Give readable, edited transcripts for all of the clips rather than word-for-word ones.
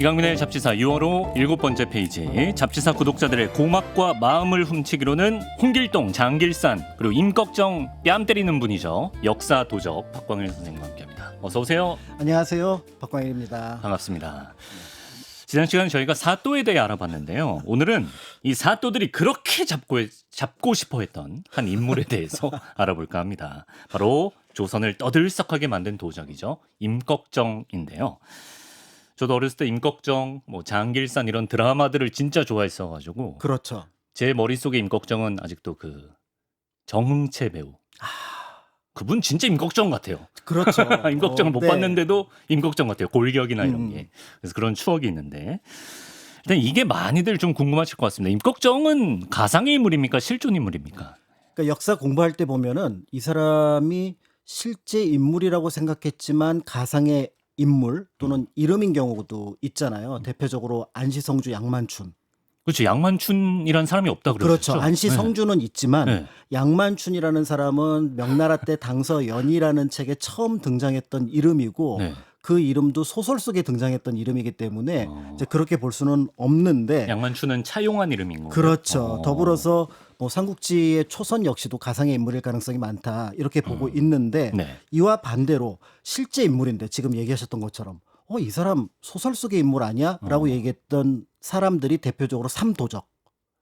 이강민의 잡지사 6월호 7번째 페이지. 잡지사 구독자들의 고막과 마음을 훔치기로는 홍길동, 장길산 그리고 임꺽정 뺨 때리는 분이죠. 역사 도적 박광일 선생님과 함께합니다. 어서 오세요. 안녕하세요. 박광일입니다. 반갑습니다. 지난 시간 저희가 사또에 대해 알아봤는데요. 오늘은 이 사또들이 그렇게 잡고 싶어했던 한 인물에 대해서 알아볼까 합니다. 바로 조선을 떠들썩하게 만든 도적이죠. 임꺽정인데요. 저도 어렸을 때 임꺽정, 장길산 이런 드라마들을 진짜 좋아했어가지고 그렇죠. 제 머릿속에 임꺽정은 아직도 그 정흥채 배우. 그분 진짜 임꺽정 같아요. 그렇죠. 임꺽정을 못 네. 봤는데도 임꺽정 같아요. 골격이나 이런 게. 그래서 그런 추억이 있는데 일단 이게 많이들 좀 궁금하실 것 같습니다. 임꺽정은 가상의 인물입니까? 실존 인물입니까? 그러니까 역사 공부할 때 보면은 이 사람이 실제 인물이라고 생각했지만 가상의 인물 또는 이름인 경우도 있잖아요. 대표적으로 안시성주 양만춘. 그렇죠. 양만춘이라는 사람이 없다 그러셨죠. 그렇죠. 안시성주는 있지만 네. 양만춘이라는 사람은 명나라 때 당서연이라는 책에 처음 등장했던 이름이고 네. 그 이름도 소설 속에 등장했던 이름이기 때문에 이제 그렇게 볼 수는 없는데 양만춘은 차용한 이름인 거고. 그렇죠. 더불어서 삼국지의 초선 역시도 가상의 인물일 가능성이 많다 이렇게 보고 있는데 네. 이와 반대로 실제 인물인데 지금 얘기하셨던 것처럼 이 사람 소설 속의 인물 아니야? 라고 얘기했던 사람들이 대표적으로 삼도적.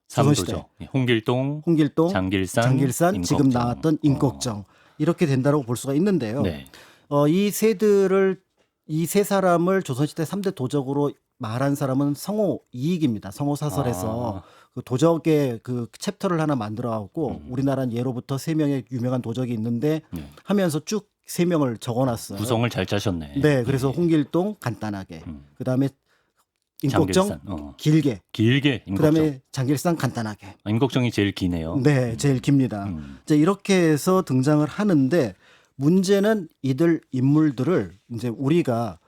조선시대. 삼도적. 홍길동, 홍길동, 장길산, 지금 임꺽정. 나왔던 임꺽정. 이렇게 된다고 볼 수가 있는데요. 네. 이 세 사람을 조선시대 3대 도적으로 말한 사람은 성호 이익입니다. 성호 사설에서 그 도적의 그 챕터를 하나 만들어 갖고 우리나라는 예로부터 3명의 유명한 도적이 있는데 하면서 쭉 3명을 적어놨어요. 구성을 잘 짜셨네. 네, 그래서 홍길동 간단하게, 그 다음에 임꺽정 장길산, 길게, 길게 그 임꺽정. 다음에 장길산 간단하게. 임꺽정이 제일 기네요. 네, 제일 깁니다. 이제 이렇게 해서 등장을 하는데 문제는 이들 인물들을 이제 우리가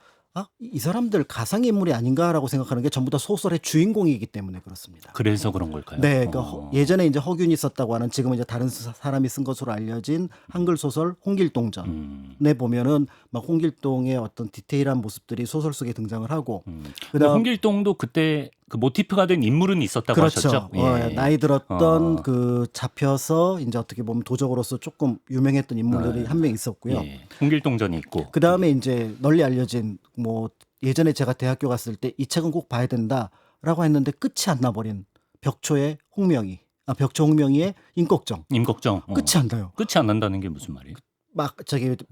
이 사람들 가상의 인물이 아닌가라고 생각하는 게 전부 다 소설의 주인공이기 때문에 그렇습니다. 그래서 그런 걸까요? 네, 그러니까 예전에 이제 허균이 썼다고 하는 지금은 이제 다른 사람이 쓴 것으로 알려진 한글 소설 홍길동전에 보면은 막 홍길동의 어떤 디테일한 모습들이 소설 속에 등장을 하고 근데 그다음 홍길동도 그때 그 모티프가 된 인물은 있었다고 그렇죠. 하셨죠? 예. 나이 들었던 그 잡혀서 이제 어떻게 보면 도적으로서 조금 유명했던 인물들이 한 명 있었고요. 예. 홍길동전이 있고. 그 다음에 이제 널리 알려진 예전에 제가 대학교 갔을 때 이 책은 꼭 봐야 된다라고 했는데 끝이 안 나버린 벽초 홍명희의 임꺽정. 임꺽정. 끝이 안 나요. 끝이 안 난다는 게 무슨 말이에요? 막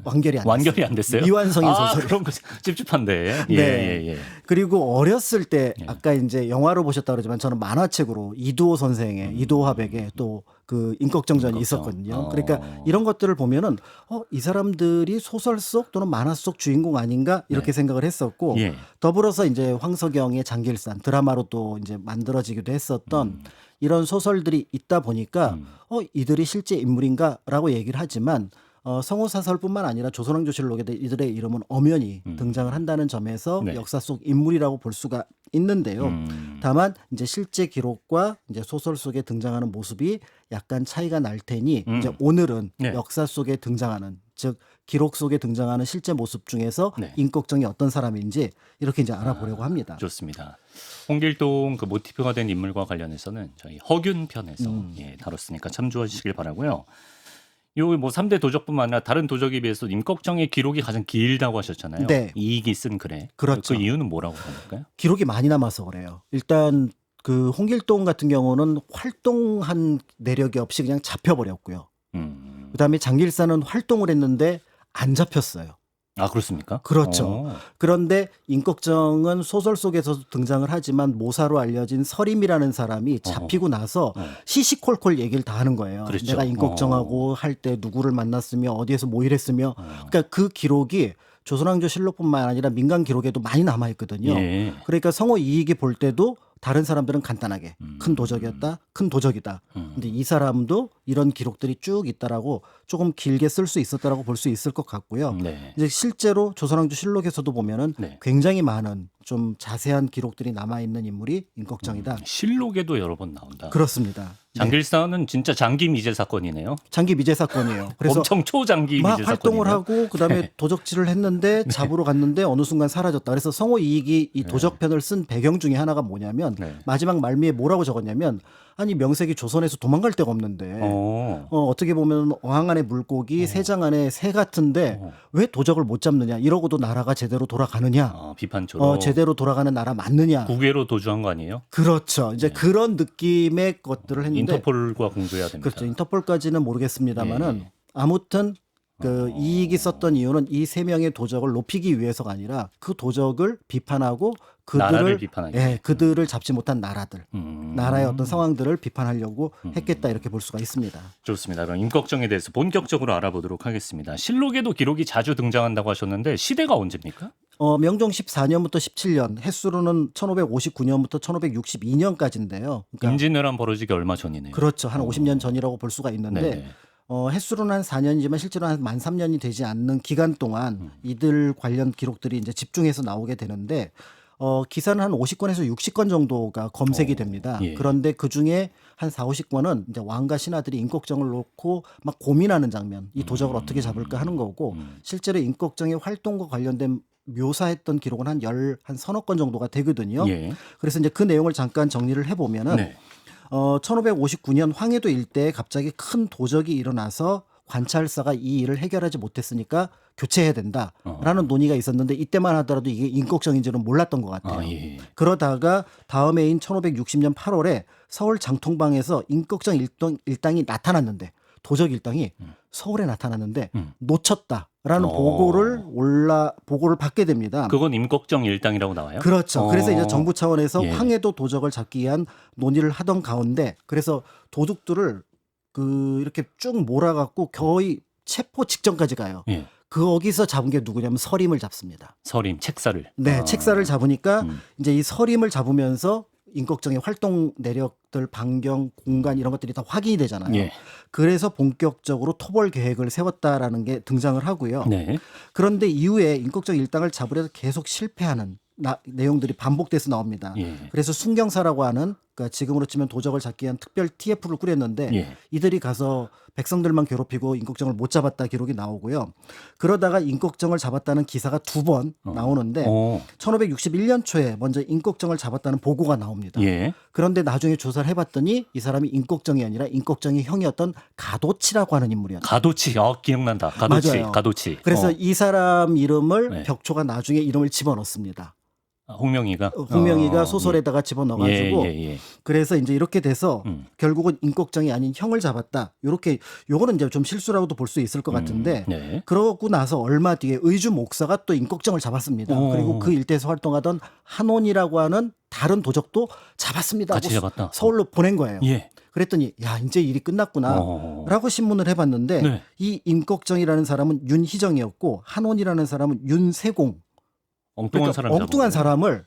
완결이 안 됐어요. 완결이 안 됐어요? 미완성인 소설. 그런 거 찝찝한데. 예, 네. 예, 예. 그리고 어렸을 때 아까 이제 영화로 보셨다 그러지만 저는 만화책으로 이두호 선생의 이두호 화백의 또 그 임꺽정전이 임꺽정. 있었거든요. 그러니까 이런 것들을 보면은 이 사람들이 소설 속 또는 만화 속 주인공 아닌가 이렇게 생각을 했었고 예. 더불어서 이제 황석영의 장길산 드라마로 또 이제 만들어지기도 했었던 이런 소설들이 있다 보니까 이들이 실제 인물인가라고 얘기를 하지만 성호 사설뿐만 아니라 조선왕조실록에 이들의 이름은 엄연히 등장을 한다는 점에서 네. 역사 속 인물이라고 볼 수가 있는데요. 다만 이제 실제 기록과 이제 소설 속에 등장하는 모습이 약간 차이가 날 테니 이제 오늘은 네. 역사 속에 등장하는 즉 기록 속에 등장하는 실제 모습 중에서 네. 임꺽정이 어떤 사람인지 이렇게 이제 알아보려고 합니다. 좋습니다. 홍길동 그 모티프가 된 인물과 관련해서는 저희 허균 편에서 다뤘으니까 참조해 주시길 바라고요. 요 3대 도적뿐만 아니라 다른 도적에 비해서 임꺽정의 기록이 가장 길다고 하셨잖아요. 네. 이익이 쓴 글에. 그렇죠. 그 이유는 뭐라고 생각할까요? 기록이 많이 남아서 그래요. 일단 그 홍길동 같은 경우는 활동한 내력이 없이 그냥 잡혀버렸고요. 그다음에 장길산은 활동을 했는데 안 잡혔어요. 아, 그렇습니까? 그렇죠. 그런데 임꺽정은 소설 속에서도 등장을 하지만 모사로 알려진 서림이라는 사람이 잡히고 나서 시시콜콜 얘기를 다 하는 거예요. 그렇죠. 내가 임꺽정하고 할 때 누구를 만났으며 어디에서 뭐 일했으며 그러니까 그 기록이 조선왕조실록뿐만 아니라 민간 기록에도 많이 남아 있거든요. 예. 그러니까 성호 이익이 볼 때도 다른 사람들은 간단하게 큰 도적이었다, 큰 도적이다. 근데 이 사람도 이런 기록들이 쭉 있다라고 조금 길게 쓸 수 있었다라고 볼 수 있을 것 같고요. 네. 이제 실제로 조선왕조실록에서도 보면은 네. 굉장히 많은 좀 자세한 기록들이 남아 있는 인물이 임꺽정이다. 실록에도 여러 번 나온다. 그렇습니다. 네. 장길사는 진짜 장기 미제 사건이네요. 장기 미제 사건이에요. 그래서 엄청 초장기 막 미제 활동을 사건이네요. 하고 그다음에 도적질을 했는데 잡으러 갔는데 어느 순간 사라졌다. 그래서 성호 이익이 이 도적편을 쓴 배경 중에 하나가 뭐냐면 네. 마지막 말미에 뭐라고 적었냐면 아니 명색이 조선에서 도망갈 데가 없는데 어떻게 보면 어항 안의 물고기 새장 안의 새 같은데 왜 도적을 못 잡느냐 이러고도 나라가 제대로 돌아가느냐 비판처럼 제대로 돌아가는 나라 맞느냐 국외로 도주한 거 아니에요? 그렇죠. 이제 그런 느낌의 것들을 했는데 인터폴과 공조해야 됩니다. 그렇죠. 인터폴까지는 모르겠습니다만은 예. 아무튼 그 이익이 썼던 이유는 이 세 명의 도적을 높이기 위해서가 아니라 그 도적을 비판하고 나라를 그들을 비판하기. 그들을 잡지 못한 나라들, 나라의 어떤 상황들을 비판하려고 했겠다 이렇게 볼 수가 있습니다. 좋습니다. 그럼 임꺽정에 대해서 본격적으로 알아보도록 하겠습니다. 실록에도 기록이 자주 등장한다고 하셨는데 시대가 언제입니까? 명종 14년부터 17년, 햇수로는 1559년부터 1562년까지인데요. 그러니까 임진왜란 벌어지기 얼마 전이네요. 그렇죠. 한 50년 전이라고 볼 수가 있는데 네네. 햇수로는 한 4년이지만 실제로 한 만 3년이 되지 않는 기간 동안 이들 관련 기록들이 이제 집중해서 나오게 되는데 기사는 한 50건에서 60건 정도가 검색이 됩니다. 예. 그런데 그 중에 한 4, 50건은 이제 왕과 신하들이 임꺽정을 놓고 막 고민하는 장면, 이 도적을 어떻게 잡을까 하는 거고 실제로 임꺽정의 활동과 관련된 묘사했던 기록은 한 서너 건 정도가 되거든요. 예. 그래서 이제 그 내용을 잠깐 정리를 해보면은 네. 1559년 황해도 일대에 갑자기 큰 도적이 일어나서 관찰사가 이 일을 해결하지 못했으니까 교체해야 된다라는 논의가 있었는데 이때만 하더라도 이게 임꺽정인지는 몰랐던 것 같아요. 예. 그러다가 다음 해인 1560년 8월에 서울 장통방에서 임꺽정 일당이 나타났는데 도적 일당이 서울에 나타났는데 놓쳤다라는 보고를 받게 됩니다. 그건 임꺽정 일당이라고 나와요? 그렇죠. 그래서 이제 정부 차원에서 예. 황해도 도적을 잡기 위한 논의를 하던 가운데 그래서 도둑들을 이렇게 쭉 몰아갖고 거의 체포 직전까지 가요. 예. 거기서 잡은 게 누구냐면 서림을 잡습니다. 서림 책사를. 네, 책사를 잡으니까 이제 이 서림을 잡으면서 임꺽정의 활동 내력들, 반경, 공간 이런 것들이 다 확인이 되잖아요. 예. 그래서 본격적으로 토벌 계획을 세웠다라는 게 등장을 하고요. 네. 그런데 이후에 임꺽정 일당을 잡으려서 계속 실패하는 내용들이 반복돼서 나옵니다. 예. 그래서 순경사라고 하는 그러니까 지금으로 치면 도적을 잡기 위한 특별 TF를 꾸렸는데 예. 이들이 가서 백성들만 괴롭히고 임꺽정을 못 잡았다 기록이 나오고요. 그러다가 임꺽정을 잡았다는 기사가 2번 나오는데 1561년 초에 먼저 임꺽정을 잡았다는 보고가 나옵니다. 예. 그런데 나중에 조사를 해봤더니 이 사람이 임꺽정이 아니라 임꺽정의 형이었던 가도치라고 하는 인물이었어요. 가도치. 기억난다. 가도치. 맞아요. 가도치. 그래서 이 사람 이름을 네. 벽초가 나중에 이름을 집어넣습니다. 홍명이가 홍명이가 소설에다가 집어넣어가지고 예. 그래서 이제 이렇게 돼서 결국은 임꺽정이 아닌 형을 잡았다. 요거는 이제 좀 실수라고도 볼 수 있을 것 같은데 네. 그러고 나서 얼마 뒤에 의주 목사가 또 임꺽정을 잡았습니다. 그리고 그 일대에서 활동하던 한온이라고 하는 다른 도적도 잡았습니다. 같이 하고 잡았다. 서울로 보낸 거예요. 예. 그랬더니 야 이제 일이 끝났구나 라고 신문을 해봤는데 네. 이 임꺽정이라는 사람은 윤희정이었고 한온이라는 사람은 윤세공 엉뚱한 사람 잡은 엉뚱한 거예요? 사람을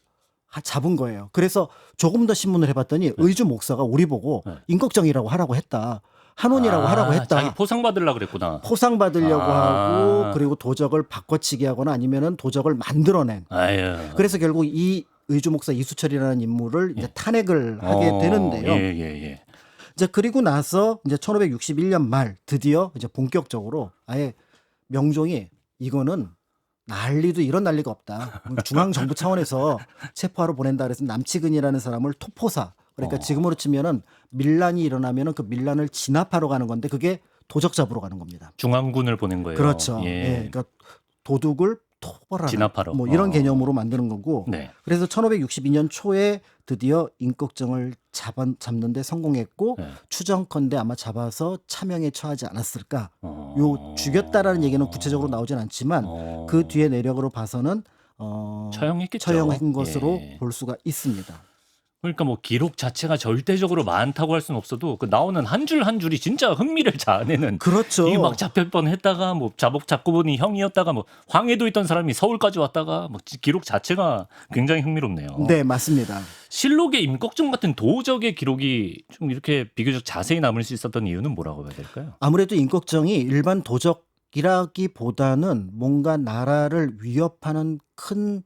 잡은 거예요. 그래서 조금 더 신문을 해봤더니 의주 목사가 우리 보고 임꺽정이라고 하라고 했다. 한온이라고 하라고 했다. 자기 포상 받으려고 그랬구나. 포상 받으려고 하고 그리고 도적을 바꿔치기 하거나 아니면은 도적을 만들어낸. 아유. 그래서 결국 이 의주 목사 이수철이라는 인물을 이제 탄핵을 하게 되는데요. 예. 이제 그리고 나서 이제 1561년 말 드디어 이제 본격적으로 아예 명종이 이거는 이런 난리가 없다. 중앙정부 차원에서 체포하러 보낸다 그래서 남치근이라는 사람을 토포사. 그러니까 지금으로 치면은 밀란이 일어나면은 그 밀란을 진압하러 가는 건데 그게 도적 잡으러 가는 겁니다. 중앙군을 보낸 거예요. 그렇죠. 예. 예, 그러니까 도둑을 토벌하는 진압하러. 뭐 이런 개념으로 만드는 거고. 네. 그래서 1562년 초에 드디어 임꺽정을 잡는데 성공했고 네. 추정컨대 아마 잡아서 차명에 처하지 않았을까. 죽였다라는 얘기는 구체적으로 나오진 않지만 그 뒤에 내력으로 봐서는 처형했겠죠. 처형한 것으로 예. 볼 수가 있습니다. 그러니까 뭐 기록 자체가 절대적으로 많다고 할 수는 없어도 그 나오는 한 줄 한 줄이 진짜 흥미를 자아내는. 그렇죠. 이게 막 잡힐 뻔했다가 뭐 잡고 보니 형이었다가 뭐 황해도 있던 사람이 서울까지 왔다가 뭐 기록 자체가 굉장히 흥미롭네요. 네, 맞습니다. 실록에 임꺽정 같은 도적의 기록이 좀 이렇게 비교적 자세히 남을 수 있었던 이유는 뭐라고 해야 될까요? 아무래도 임꺽정이 일반 도적이라기보다는 뭔가 나라를 위협하는 큰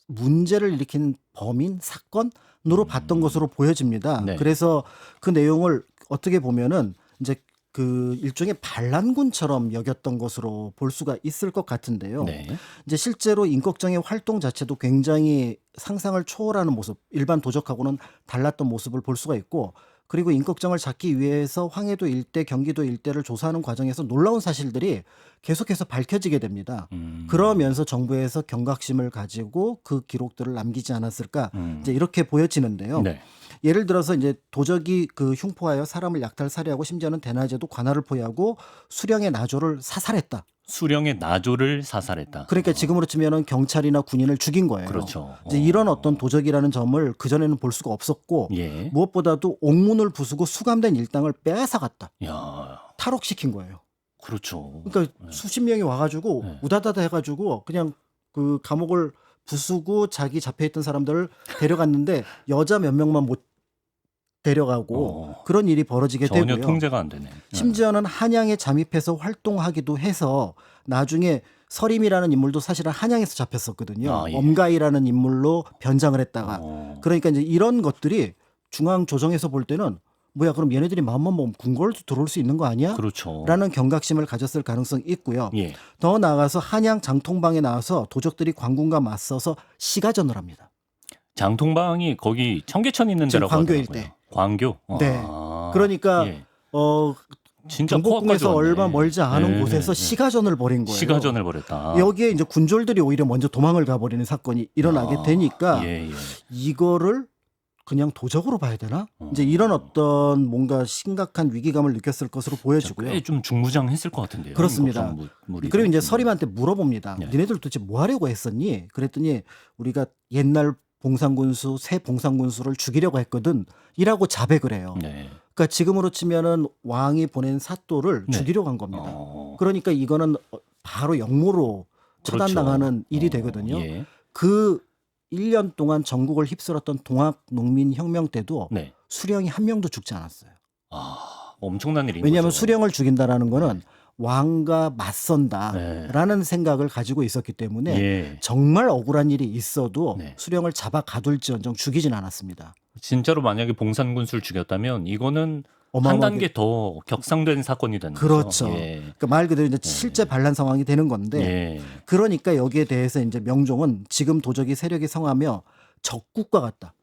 문제를 일으킨 범인 사건으로 봤던 것으로 보여집니다. 네. 그래서 그 내용을 어떻게 보면은 이제 그 일종의 반란군처럼 여겼던 것으로 볼 수가 있을 것 같은데요. 네. 이제 실제로 임꺽정의 활동 자체도 굉장히 상상을 초월하는 모습, 일반 도적하고는 달랐던 모습을 볼 수가 있고, 그리고 임꺽정을 잡기 위해서 황해도 일대, 경기도 일대를 조사하는 과정에서 놀라운 사실들이 계속해서 밝혀지게 됩니다. 그러면서 정부에서 경각심을 가지고 그 기록들을 남기지 않았을까, 이제 이렇게 보여지는데요. 네. 예를 들어서 이제 도적이 그 흉포하여 사람을 약탈 살해하고 심지어는 대낮에도 관할을 포위하고 수령의 나조를 사살했다. 수령의 나조를 사살했다. 그러니까 지금으로 치면은 경찰이나 군인을 죽인 거예요. 그렇죠. 이제 이런 어떤 도적이라는 점을 그 전에는 볼 수가 없었고, 예. 무엇보다도 옥문을 부수고 수감된 일당을 빼앗아갔다. 야, 탈옥시킨 거예요. 그렇죠. 그러니까 수십 명이 와가지고 네. 우다다다 해가지고 그냥 그 감옥을 부수고 자기 잡혀있던 사람들을 데려갔는데 여자 몇 명만 못 데려가고 그런 일이 벌어지게 전혀 되고요. 통제가 안 되네. 심지어는 한양에 잠입해서 활동하기도 해서 나중에 서림이라는 인물도 사실은 한양에서 잡혔었거든요. 아, 예. 엄가이라는 인물로 변장을 했다가. 어. 그러니까 이제 이런 것들이 중앙 조정에서 볼 때는 뭐야 그럼 얘네들이 마음만 먹으면 궁궐도 들어올 수 있는 거 아니야? 그렇죠. 라는 경각심을 가졌을 가능성이 있고요. 예. 더 나아가서 한양 장통방에 나와서 도적들이 관군과 맞서서 시가전을 합니다. 장통방이 거기 청계천 있는 지금 데라고 광교 하더라고요. 일대. 광교. 네. 아, 그러니까 예. 경복궁에서 진짜 코앞까지 왔네. 얼마 멀지 않은 네, 곳에서 네. 시가전을 벌인 거예요. 시가전을 벌였다. 여기에 이제 군졸들이 오히려 먼저 도망을 가버리는 사건이 일어나게 되니까 예, 예. 이거를 그냥 도적으로 봐야 되나? 이제 이런 어떤 뭔가 심각한 위기감을 느꼈을 것으로 보여지고요. 꽤좀 중무장했을 것 같은데요. 그렇습니다. 무리가. 그리고 이제 서림한테 물어봅니다. 네. 니네들 도대체 뭐 하려고 했었니? 그랬더니 우리가 옛날 봉상군수, 새 봉상군수를 죽이려고 했거든. 이라고 자백을 해요. 네. 그러니까 지금으로 치면은 왕이 보낸 사또를 네. 죽이려고 한 겁니다. 어, 그러니까 이거는 바로 역모로 그렇죠. 처단당하는 일이 되거든요. 예. 그 1년 동안 전국을 휩쓸었던 동학농민혁명 때도 네. 수령이 한 명도 죽지 않았어요. 아, 엄청난 일인 왜냐하면 거죠. 수령을 죽인다라는 거는 왕과 맞선다라는 생각을 가지고 있었기 때문에 예. 정말 억울한 일이 있어도 네. 수령을 잡아 가둘지언정 죽이진 않았습니다. 진짜로 만약에 봉산군수를 죽였다면 이거는 한 어마어마하게- 단계 더 격상된 사건이 되는 그렇죠. 거죠. 예. 그러니까 말 그대로 이제 실제 반란 상황이 되는 건데 예. 그러니까 여기에 대해서 이제 명종은 지금 도적이 세력이 성하며 적국과 같다.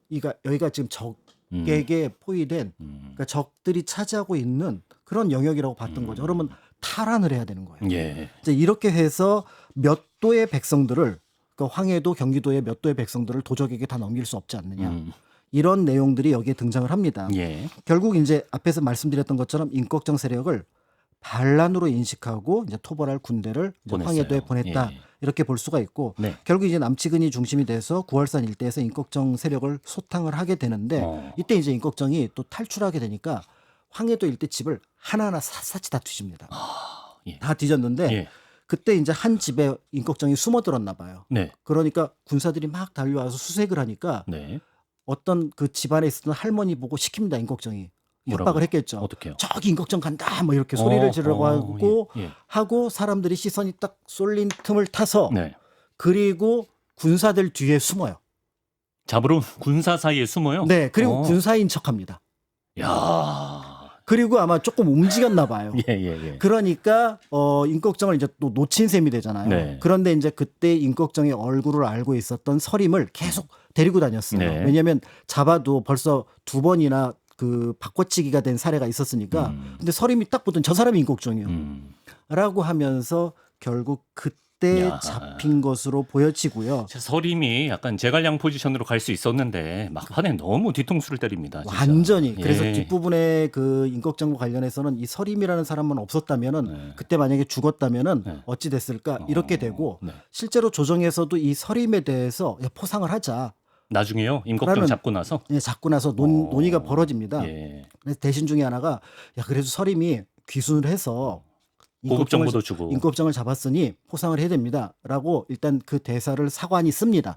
여기가 지금 적에게 포위된 그러니까 적들이 차지하고 있는 그런 영역이라고 봤던 거죠. 그러면 탈환을 해야 되는 거예요. 예. 이제 이렇게 해서 몇 도의 백성들을 그러니까 황해도 경기도의 몇 도의 백성들을 도적에게 다 넘길 수 없지 않느냐. 이런 내용들이 여기에 등장을 합니다. 예. 결국 이제 앞에서 말씀드렸던 것처럼 임꺽정 세력을 반란으로 인식하고 이제 토벌할 군대를 이제 보냈어요. 황해도에 보냈다. 예. 이렇게 볼 수가 있고 네. 결국 이제 남치근이 중심이 돼서 구월산 일대에서 임꺽정 세력을 소탕을 하게 되는데 이때 이제 임꺽정이 또 탈출하게 되니까 황해도 일대 집을 하나하나 샅샅이 다 뒤집니다. 예. 다 뒤졌는데 예. 그때 이제 한 집에 임꺽정이 숨어들었나 봐요. 네. 그러니까 군사들이 막 달려와서 수색을 하니까 네. 어떤 그 집안에 있었던 할머니 보고 시킵니다. 임꺽정이 뭐라고요? 협박을 했겠죠. 어떻게요? 저기 임꺽정 간다 뭐 이렇게 소리를 지르고 하고 예. 예. 하고 사람들이 시선이 딱 쏠린 틈을 타서 네. 그리고 군사들 뒤에 숨어요. 잡으러 군사 사이에 숨어요? 네, 그리고 어. 군사인 척합니다. 야. 그리고 아마 조금 움직였나 봐요. 예, 예, 예. 그러니까 임꺽정을 이제 또 놓친 셈이 되잖아요. 네. 그런데 이제 그때 임꺽정의 얼굴을 알고 있었던 서림을 계속 데리고 다녔어요. 네. 왜냐하면 잡아도 벌써 두 번이나 그 바꿔치기가 된 사례가 있었으니까. 근데 서림이 딱 보던 저 사람이 임꺽정이에요. 라고 하면서 결국 그때 야. 잡힌 것으로 보여지고요. 서림이 약간 제갈량 포지션으로 갈 수 있었는데 막판에 너무 뒤통수를 때립니다. 진짜. 완전히. 그래서 예. 뒷부분에 그 임꺽정과 관련해서는 이 서림이라는 사람만 없었다면은 그때 만약에 죽었다면은 네. 어찌 됐을까 이렇게 되고 네. 실제로 조정에서도 이 서림에 대해서 야, 포상을 하자. 나중에요? 임꺽정 라는- 잡고 나서? 예, 잡고 나서 논의가 벌어집니다. 예. 그래서 대신 중에 하나가 야 그래도 서림이 귀순을 해서 고급 정보도 주고. 임꺽정을 잡았으니 포상을 해야 됩니다라고 일단 그 대사를 사관이 씁니다.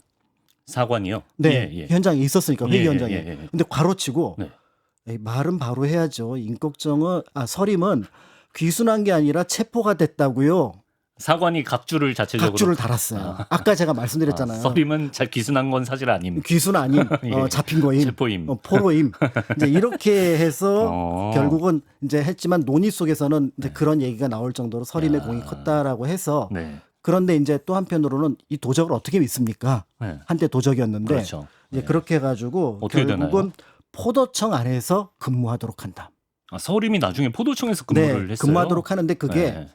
사관이요? 네, 예, 예. 현장에 있었으니까 회의 예, 현장에. 예, 예. 근데 괄호치고 네. 에이, 말은 바로 해야죠. 서림은 귀순한 게 아니라 체포가 됐다고요. 사관이 각주를 자체적으로 각주를 달았어요. 아까 제가 말씀드렸잖아요. 서림은 잘 기순한 건 사실 아님. 귀순 아님, 예. 잡힌 거임, 체포임. 포로임. 이제 이렇게 해서 어. 결국은 이제 했지만 논의 속에서는 이제 그런 얘기가 나올 정도로 서림의 야. 공이 컸다라고 해서 네. 그런데 이제 또 한편으로는 이 도적을 어떻게 믿습니까? 네. 한때 도적이었는데 그렇죠. 이제 네. 그렇게 해가지고 어떻게 결국은 포도청 안에서 근무하도록 한다. 서림이 나중에 포도청에서 근무를 네, 했어요. 근무하도록 하는데 그게 네.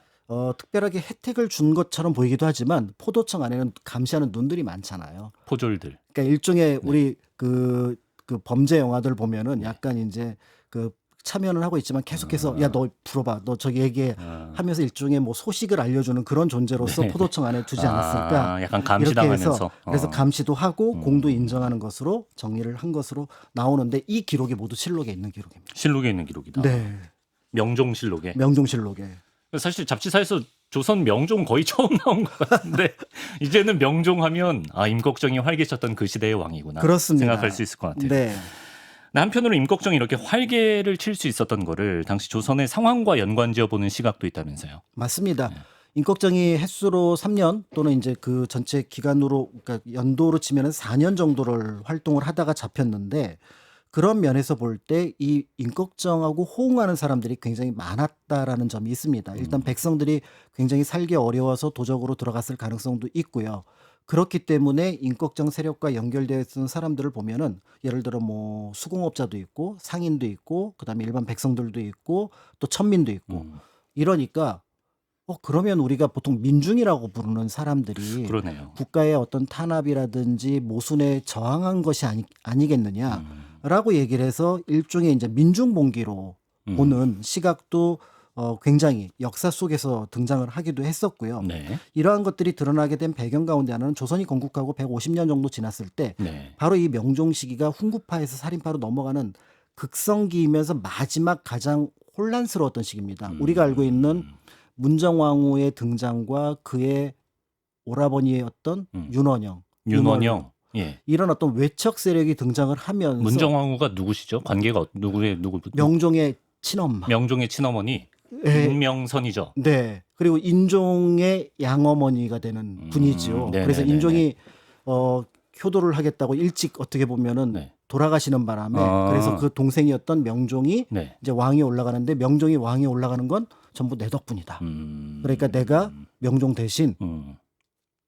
특별하게 혜택을 준 것처럼 보이기도 하지만 포도청 안에는 감시하는 눈들이 많잖아요. 포졸들. 그러니까 일종의 우리 그 범죄 영화들 보면은 약간 이제 그 참여는 하고 있지만 계속해서 야 너 불어봐 너 저기 얘기해 하면서 일종의 뭐 소식을 알려주는 그런 존재로서 네. 포도청 안에 두지 않았을까. 약간 이렇게 감시당하면서. 해서 그래서 감시도 하고 공도 인정하는 것으로 정리를 한 것으로 나오는데 이 기록이 모두 실록에 있는 기록입니다. 실록에 있는 기록이다. 네, 명종실록에. 명종실록에. 사실 잡지사에서 조선 명종 거의 처음 나온 것 같은데 이제는 명종하면 임꺽정이 활개쳤던 그 시대의 왕이구나. 그렇습니다. 생각할 수 있을 것 같아요. 네. 한편으로 임꺽정이 이렇게 활개를 칠 수 있었던 거를 당시 조선의 상황과 연관지어 보는 시각도 있다면서요. 맞습니다. 임꺽정이 횟수로 3년 또는 이제 그 전체 기간으로 그러니까 연도로 치면은 4년 정도를 활동을 하다가 잡혔는데 그런 면에서 볼 때 이 임꺽정하고 호응하는 사람들이 굉장히 많았다라는 점이 있습니다. 일단 백성들이 굉장히 살기 어려워서 도적으로 들어갔을 가능성도 있고요. 그렇기 때문에 임꺽정 세력과 연결되어 있는 사람들을 보면은 예를 들어 뭐 수공업자도 있고 상인도 있고 그다음에 일반 백성들도 있고 또 천민도 있고 이러니까 그러면 우리가 보통 민중이라고 부르는 사람들이 그러네요. 국가의 어떤 탄압이라든지 모순에 저항한 것이 아니겠느냐라고 얘기를 해서 일종의 이제 민중봉기로 보는 시각도 굉장히 역사 속에서 등장을 하기도 했었고요. 네. 이러한 것들이 드러나게 된 배경 가운데 하나는 조선이 건국하고 150년 정도 지났을 때 네. 바로 이 명종 시기가 훈구파에서 살인파로 넘어가는 극성기이면서 마지막 가장 혼란스러웠던 시기입니다. 우리가 알고 있는 문정왕후의 등장과 그의 오라버니였던 윤원영, 윤원영. 예. 이런 어떤 외척 세력이 등장을 하면서 문정왕후가 누구시죠? 관계가 누구? 명종의 친엄마, 명종의 친어머니 예. 윤명선이죠. 네. 그리고 인종의 양어머니가 되는 분이죠. 네네네네. 그래서 인종이 효도를 하겠다고 일찍 어떻게 보면은 네. 돌아가시는 바람에 그래서 그 동생이었던 명종이 네. 이제 왕이 올라가는데 명종이 왕이 올라가는 건 전부 내 덕분이다. 그러니까 내가 명종 대신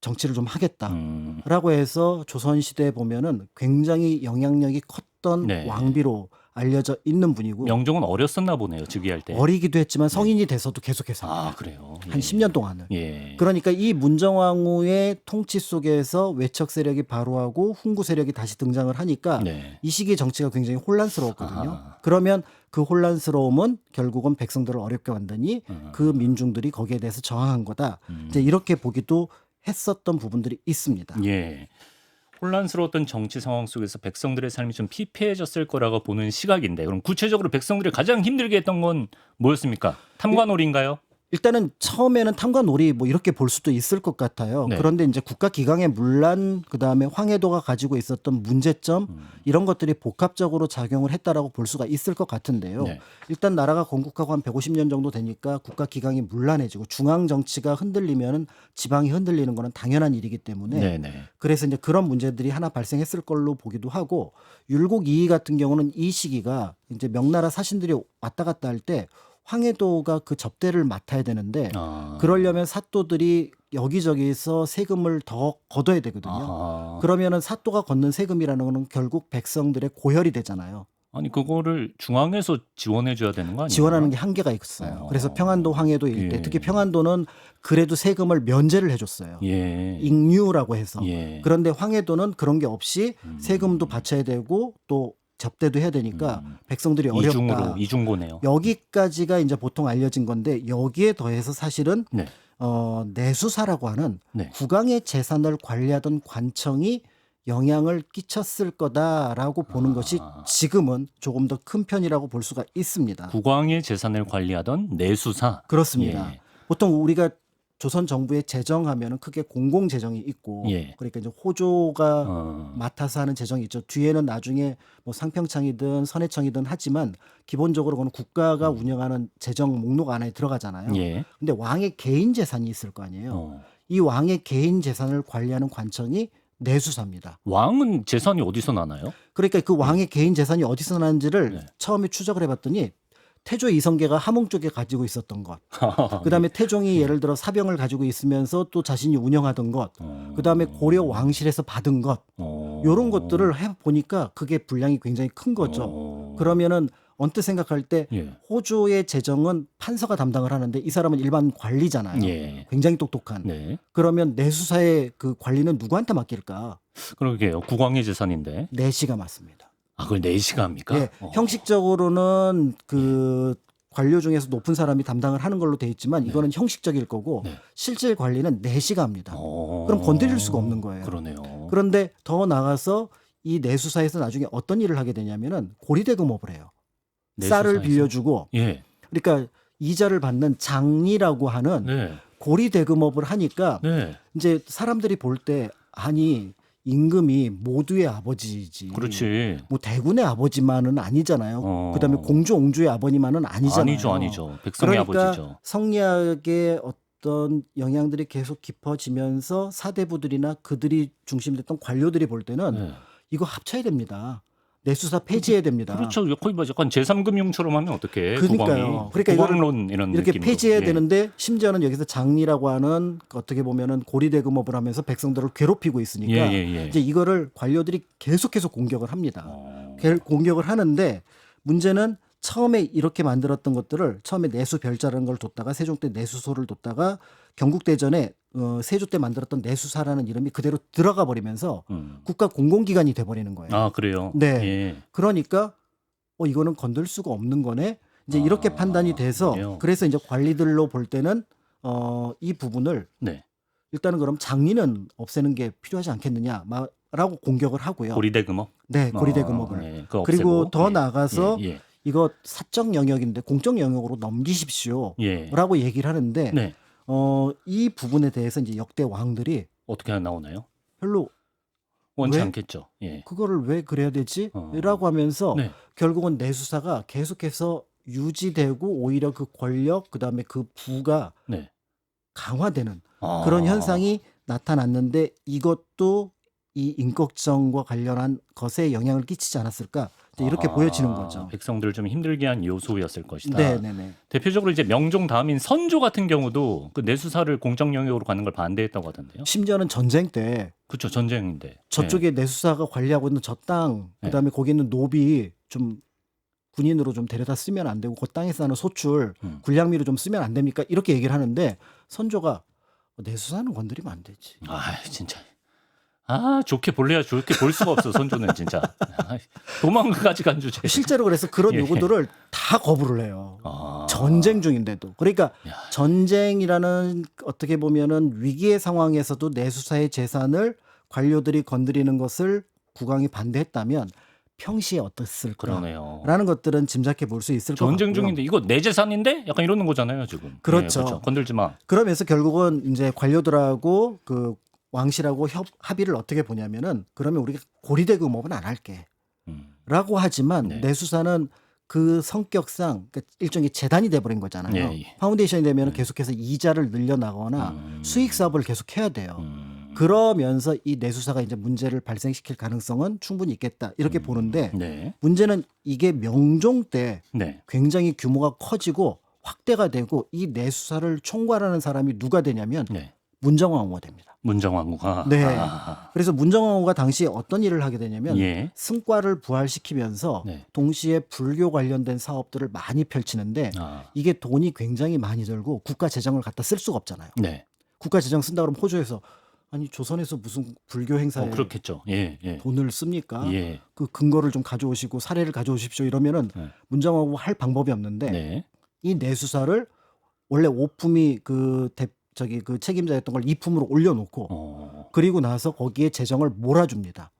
정치를 좀 하겠다라고 해서 조선 시대에 보면은 굉장히 영향력이 컸던 네. 왕비로 알려져 있는 분이고 명종은 어렸었나 보네요. 즉위할 때. 어리기도 했지만 성인이 돼서도 계속해서 아, 그래요. 한 10년 동안을. 예. 그러니까 이 문정왕후의 통치 속에서 외척 세력이 바로하고 훈구 세력이 다시 등장을 하니까 네. 이 시기의 정치가 굉장히 혼란스러웠거든요. 아하. 그러면 그 혼란스러움은 결국은 백성들을 어렵게 만드니 그 민중들이 거기에 대해서 저항한 거다. 이제 이렇게 보기도 했었던 부분들이 있습니다. 예. 혼란스러웠던 정치 상황 속에서 백성들의 삶이 좀 피폐해졌을 거라고 보는 시각인데 그럼 구체적으로 백성들이 가장 힘들게 했던 건 뭐였습니까? 탐관오리인가요? 일단은 처음에는 탐관오리 뭐 이렇게 볼 수도 있을 것 같아요. 네. 그런데 이제 국가 기강의 문란 그다음에 황해도가 가지고 있었던 문제점 이런 것들이 복합적으로 작용을 했다라고 볼 수가 있을 것 같은데요. 네. 일단 나라가 건국하고 한 150년 정도 되니까 국가 기강이 문란해지고 중앙 정치가 흔들리면은 지방이 흔들리는 거는 당연한 일이기 때문에 네네. 그래서 이제 그런 문제들이 하나 발생했을 걸로 보기도 하고 율곡 이이 같은 경우는 이 시기가 이제 명나라 사신들이 왔다 갔다 할 때 황해도가 그 접대를 맡아야 되는데 그러려면 사또들이 여기저기서 세금을 더 걷어야 되거든요. 그러면은 사또가 걷는 세금이라는 거는 결국 백성들의 고혈이 되잖아요. 아니 그거를 중앙에서 지원해 줘야 되는 거 아니에요? 지원하는 게 한계가 있어요. 그래서 평안도 황해도 일대 특히 평안도는 그래도 세금을 면제를 해줬어요. 예. 잉유라고 해서. 예. 그런데 황해도는 그런 게 없이 세금도 바쳐야 되고 또 접대도 해야 되니까 백성들이 어렵다. 이중고네요. 여기까지가 이제 보통 알려진 건데 여기에 더해서 사실은 네. 내수사라고 하는 네. 국왕의 재산을 관리하던 관청이 영향을 끼쳤을 거다라고 보는 것이 지금은 조금 더 큰 편이라고 볼 수가 있습니다. 국왕의 재산을 관리하던 내수사. 그렇습니다. 예. 보통 우리가 조선 정부의 재정하면은 크게 공공 재정이 있고 예. 그러니까 이제 호조가 어. 맡아서 하는 재정이 있죠. 뒤에는 나중에 뭐 상평창이든 선해청이든 하지만 기본적으로 그건 국가가 운영하는 재정 목록 안에 들어가잖아요. 예. 근데 왕의 개인 재산이 있을 거 아니에요. 어. 이 왕의 개인 재산을 관리하는 관청이 내수사입니다. 왕은 재산이 어디서 나나요? 그러니까 그 왕의 개인 재산이 어디서 나는지를 네. 처음에 추적을 해봤더니 태조 이성계가 함흥 쪽에 가지고 있었던 것, 그다음에 태종이 예를 들어 사병을 가지고 있으면서 또 자신이 운영하던 것, 그다음에 고려 왕실에서 받은 것, 이런 것들을 해 보니까 그게 분량이 굉장히 큰 거죠. 그러면은 언뜻 생각할 때 예. 호조의 재정은 판서가 담당을 하는데 이 사람은 일반 관리잖아요. 예. 굉장히 똑똑한. 네. 그러면 내수사의 그 관리는 누구한테 맡길까? 그러게요. 국왕의 재산인데. 내시가 맡습니다. 아, 그걸 내시가 합니까? 예, 형식적으로는 그 관료 중에서 높은 사람이 담당을 하는 걸로 돼 있지만 이거는 형식적일 거고 네. 실질 관리는 내시가 합니다. 그럼 건드릴 수가 없는 거예요. 그러네요. 그런데 더 나가서 이 내수사에서 나중에 어떤 일을 하게 되냐면은 고리대금업을 해요. 쌀을 내수사에서? 빌려주고 예. 그러니까 이자를 받는 장리라고 하는 네. 고리대금업을 하니까 네. 이제 사람들이 볼 때 아니 임금이 모두의 아버지지. 그렇지. 뭐 대군의 아버지만은 아니잖아요. 어. 그다음에 공주 옹주의 아버님만은 아니잖아요. 아니죠. 백성의 그러니까 아버지죠. 성리학의 어떤 영향들이 계속 깊어지면서 사대부들이나 그들이 중심됐던 관료들이 볼 때는 네. 이거 합쳐야 됩니다. 내수사 폐지해야 됩니다. 그렇죠. 거의 뭐 약간 제3금융처럼 하면 어떻게? 그러니까요. 그러니까 국왕론 이런 이렇게 느낌으로. 폐지해야 예. 되는데 심지어는 여기서 장리라고 하는 어떻게 보면은 고리대금업을 하면서 백성들을 괴롭히고 있으니까 예. 이제 이거를 관료들이 계속해서 공격을 합니다. 어. 공격을 하는데 문제는 처음에 이렇게 만들었던 것들을 처음에 내수 별자라는 걸 뒀다가 세종 때 내수소를 뒀다가 경국대전에 세조 때 만들었던 내수사라는 이름이 그대로 들어가 버리면서 국가 공공기관이 돼버리는 거예요. 아, 그래요? 네. 예. 그러니까 이거는 건들 수가 없는 거네. 이제 이렇게 판단이 돼서 그래요? 그래서 이제 관리들로 볼 때는 이 부분을 네. 일단은 그럼 장리는 없애는 게 필요하지 않겠느냐라고 공격을 하고요. 고리대금업? 네, 고리대금업을. 예. 그거 그리고 없애고. 더 예. 나아가서 예. 이거 사적 영역인데 공적 영역으로 넘기십시오라고 예. 얘기를 하는데 네. 이 부분에 대해서 이제 역대 왕들이 어떻게 나오나요? 별로 원치 왜? 않겠죠. 예. 그거를 왜 그래야 되지? 라고 하면서 네. 결국은 내수사가 계속해서 유지되고 오히려 그 권력 그다음에 그 부가 네. 강화되는 아. 그런 현상이 나타났는데 이것도 이 임꺽정과 관련한 것에 영향을 끼치지 않았을까 이제 이렇게 보여지는 거죠. 백성들을 좀 힘들게 한 요소였을 것이다. 네네네. 대표적으로 이제 명종 다음인 선조 같은 경우도 그 내수사를 공적 영역으로 가는 걸 반대했다고 하던데요. 심지어는 전쟁 때 그렇죠. 전쟁인데. 저쪽에 내수사가 관리하고 있는 저 땅, 네. 그다음에 거기 있는 노비 좀 군인으로 좀 데려다 쓰면 안 되고 그 땅에서 하는 소출, 군량미로 좀 쓰면 안 됩니까? 이렇게 얘기를 하는데 선조가 내수사는 건드리면 안 되지. 진짜. 좋게 볼래야 좋게 볼 수가 없어. 선조는 진짜. 도망가지 간 주제. 실제로 그래서 그런 예. 요구들을 다 거부를 해요. 전쟁 중인데도. 그러니까 야. 전쟁이라는 어떻게 보면은 위기의 상황에서도 내수사의 재산을 관료들이 건드리는 것을 국왕이 반대했다면 평시에 어땠을까라는 그러네요. 것들은 짐작해 볼 수 있을 것 같고요. 전쟁 중인데 이거 내 재산인데? 약간 이러는 거잖아요, 지금. 그렇죠. 예, 그렇죠. 건들지 마. 그러면서 결국은 이제 관료들하고 그 왕실하고 합의를 어떻게 보냐면은 그러면 우리가 고리대금업은 안 할게. 라고 하지만 네. 내수사는 그 성격상 그러니까 일종의 재단이 돼버린 거잖아요. 예. 파운데이션이 되면 계속해서 이자를 늘려나가거나 수익 사업을 계속 해야 돼요. 그러면서 이 내수사가 이제 문제를 발생시킬 가능성은 충분히 있겠다 이렇게 보는데 네. 문제는 이게 명종 때 네. 굉장히 규모가 커지고 확대가 되고 이 내수사를 총괄하는 사람이 누가 되냐면 네. 문정왕후가 됩니다. 문정왕후가. 네. 그래서 문정왕후가 당시에 어떤 일을 하게 되냐면 예. 승과를 부활시키면서 네. 동시에 불교 관련된 사업들을 많이 펼치는데 이게 돈이 굉장히 많이 들고 국가 재정을 갖다 쓸 수가 없잖아요. 네. 국가 재정 쓴다 그러면 호주에서 아니 조선에서 무슨 불교 행사에 그렇겠죠. 예. 돈을 씁니까? 예. 그 근거를 좀 가져오시고 사례를 가져오십시오 이러면은 네. 문정왕후 할 방법이 없는데 네. 이 내수사를 원래 오품이 그 책임자였던 걸 이품으로 올려놓고 그리고 나서 거기에 재정을 몰아줍니다.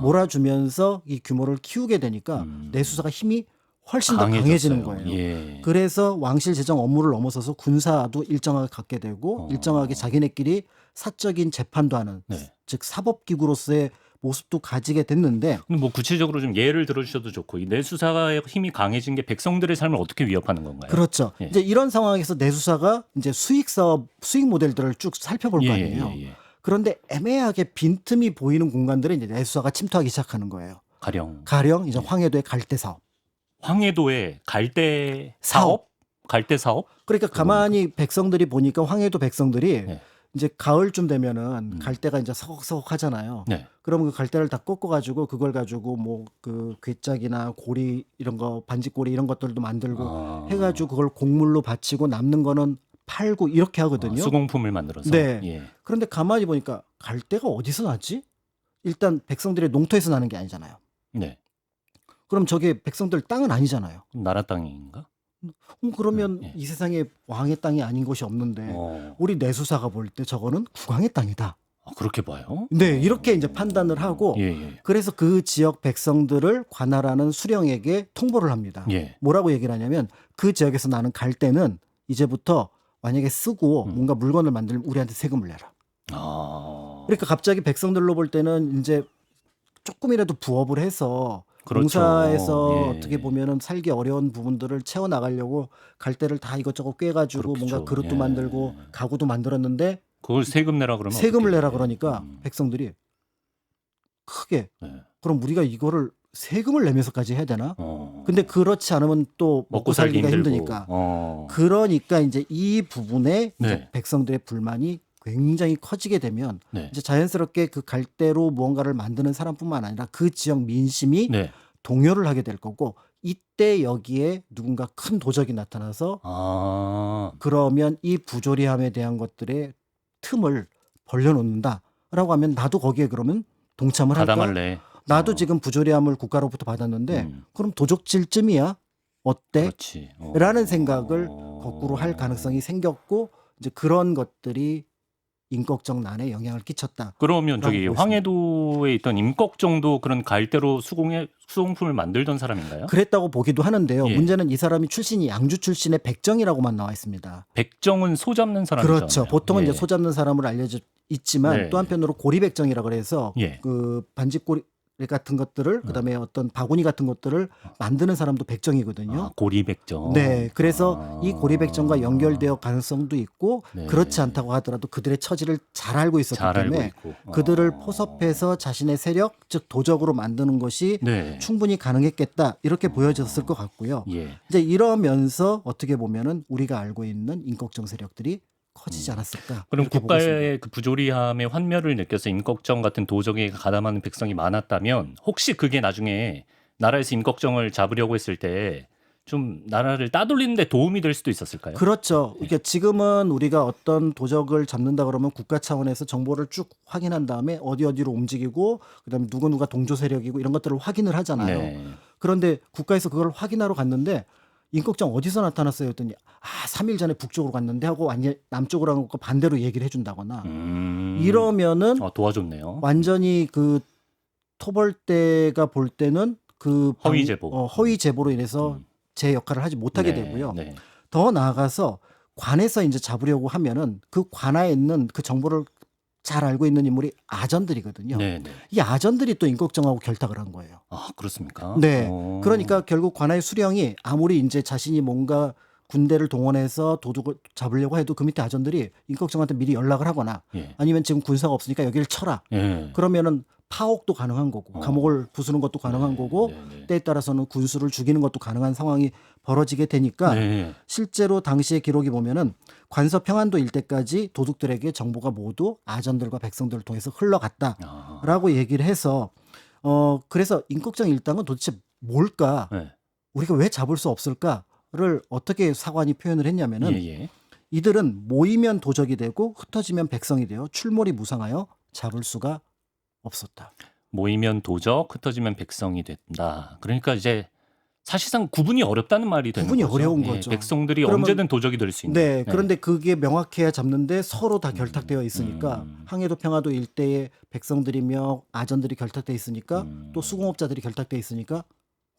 몰아주면서 이 규모를 키우게 되니까 내수사가 힘이 훨씬 더 강해지는 강해졌어요. 거예요. 예. 그래서 왕실 재정 업무를 넘어서서 군사도 일정하게 갖게 되고 일정하게 자기네끼리 사적인 재판도 하는 네. 즉 사법기구로서의 모습도 가지게 됐는데 근데 뭐 구체적으로 좀 예를 들어주셔도 좋고 이 내수사의 힘이 강해진 게 백성들의 삶을 어떻게 위협하는 건가요? 그렇죠. 예. 이제 이런 상황에서 내수사가 이제 수익 사업, 수익 모델들을 쭉 살펴볼 거 아니에요. 예. 그런데 애매하게 빈틈이 보이는 공간들에 이제 내수사가 침투하기 시작하는 거예요. 가령 이제 황해도의 갈대 사업. 황해도의 갈대 사업? 갈대 사업? 그러니까 가만히 백성들이 보니까 황해도 백성들이 네. 이제 가을쯤 되면은 갈대가 이제 서걱서걱 하잖아요. 네. 그러면 그 갈대를 다 꺾어가지고 그걸 가지고 뭐 그 괴짝이나 고리 이런 거 반지꼬리 이런 것들도 만들고 해가지고 그걸 곡물로 바치고 남는 거는 팔고 이렇게 하거든요. 수공품을 만들어서. 네. 예. 그런데 가만히 보니까 갈대가 어디서 나지? 일단 백성들의 농토에서 나는 게 아니잖아요. 네. 그럼 저게 백성들 땅은 아니잖아요. 나라 땅인가? 그러면 예. 이 세상에 왕의 땅이 아닌 곳이 없는데 어. 우리 내수사가 볼 때 저거는 국왕의 땅이다. 그렇게 봐요? 네, 이렇게 이제 판단을 하고 예. 그래서 그 지역 백성들을 관할하는 수령에게 통보를 합니다. 예. 뭐라고 얘기를 하냐면 그 지역에서 나는 갈대는 이제부터 만약에 쓰고 뭔가 물건을 만들면 우리한테 세금을 내라. 그러니까 갑자기 백성들로 볼 때는 이제 조금이라도 부업을 해서 그렇죠. 농사에서 예. 어떻게 보면은 살기 어려운 부분들을 채워 나가려고 갈대를 다 이것저것 꿰가지고 그렇죠. 뭔가 그릇도 예. 만들고 가구도 만들었는데 그걸 세금 내라 그러면 세금을 어떡해. 내라 그러니까 백성들이 크게 네. 그럼 우리가 이거를 세금을 내면서까지 해야 되나? 어. 근데 그렇지 않으면 또 먹고 살기가 힘들고. 힘드니까. 어. 그러니까 이제 이 부분에 네. 이제 백성들의 불만이 굉장히 커지게 되면 네. 이제 자연스럽게 그 갈대로 무언가를 만드는 사람뿐만 아니라 그 지역 민심이 네. 동요를 하게 될 거고 이때 여기에 누군가 큰 도적이 나타나서 그러면 이 부조리함에 대한 것들의 틈을 벌려놓는다라고 하면 나도 거기에 그러면 동참을 할까? 가담할래. 나도 지금 부조리함을 국가로부터 받았는데 그럼 도적질쯤이야? 어때? 그렇지. 라는 생각을 거꾸로 할 가능성이 생겼고 이제 그런 것들이 임꺽정 난에 영향을 끼쳤다. 그러면 저기 보고 있습니다. 황해도에 있던 임꺽정도 그런 갈대로 수공품을 만들던 사람인가요? 그랬다고 보기도 하는데요. 예. 문제는 이 사람이 출신이 양주 출신의 백정이라고만 나와 있습니다. 백정은 소 잡는 사람이잖아요. 그렇죠. 보통은 예. 이제 소 잡는 사람으로 알려져 있지만 네. 또 한편으로 고리백정이라 그래서 예. 그 반지꼬리 같은 것들을 그다음에 어떤 바구니 같은 것들을 만드는 사람도 백정이거든요. 고리백정. 네, 그래서 이 고리백정과 연결되어 가능성도 있고 네. 그렇지 않다고 하더라도 그들의 처지를 잘 알고 있었기 잘 알고 때문에 있고. 그들을 포섭해서 자신의 세력, 즉 도적으로 만드는 것이 네. 충분히 가능했겠다 이렇게 보여졌을 것 같고요. 예. 이제 이러면서 어떻게 보면은 우리가 알고 있는 임꺽정 세력들이 커지지 않았을까? 그럼 이렇게 보고 있습니다. 국가의 그 부조리함의 환멸을 느껴서 임꺽정 같은 도적에 가담하는 백성이 많았다면 혹시 그게 나중에 나라에서 임꺽정을 잡으려고 했을 때 좀 나라를 따돌리는 데 도움이 될 수도 있었을까요? 그렇죠. 그러니까 지금은 우리가 어떤 도적을 잡는다 그러면 국가 차원에서 정보를 쭉 확인한 다음에 어디로 움직이고 그다음에 누가 동조 세력이고 이런 것들을 확인을 하잖아요. 네. 그런데 국가에서 그걸 확인하러 갔는데 임꺽정 어디서 나타났어요? 했더니 3일 전에 북쪽으로 갔는데 하고 완전 남쪽으로 간 것과 반대로 얘기를 해준다거나 이러면은 도와줬네요. 완전히 그 토벌대가 볼 때는 그 허위 제보. 허위 제보로 인해서 제 역할을 하지 못하게 네, 되고요. 네. 더 나아가서 관에서 이제 잡으려고 하면은 그 관하에 있는 그 정보를 잘 알고 있는 인물이 아전들이거든요. 네, 네. 이 아전들이 또 임꺽정하고 결탁을 한 거예요. 그렇습니까? 네. 그러니까 결국 관아의 수령이 아무리 이제 자신이 뭔가 군대를 동원해서 도둑을 잡으려고 해도 그 밑에 아전들이 임꺽정한테 미리 연락을 하거나 예. 아니면 지금 군사가 없으니까 여기를 쳐라. 예. 그러면은 파옥도 가능한 거고 감옥을 부수는 것도 가능한 거고 때에 따라서는 군수를 죽이는 것도 가능한 상황이 벌어지게 되니까 네. 실제로 당시의 기록이 보면은 관서 평안도 일대까지 도둑들에게 정보가 모두 아전들과 백성들을 통해서 흘러갔다라고 얘기를 해서 그래서 임꺽정 일당은 도대체 뭘까? 네. 우리가 왜 잡을 수 없을까를 어떻게 사관이 표현을 했냐면은 예. 이들은 모이면 도적이 되고 흩어지면 백성이 되어 출몰이 무상하여 잡을 수가 없었다. 모이면 도적, 흩어지면 백성이 된다. 그러니까 이제 사실상 구분이 어렵다는 말이 되는 구분이 거죠. 어려운 예, 거죠. 백성들이 그러면- 언제든 도적이 될 수 있는. 네, 그런데 그게 명확해야 잡는데 서로 다 결탁되어 있으니까 항해도 평화도 일대에 백성들이며 아전들이 결탁돼 있으니까 또 수공업자들이 결탁돼 있으니까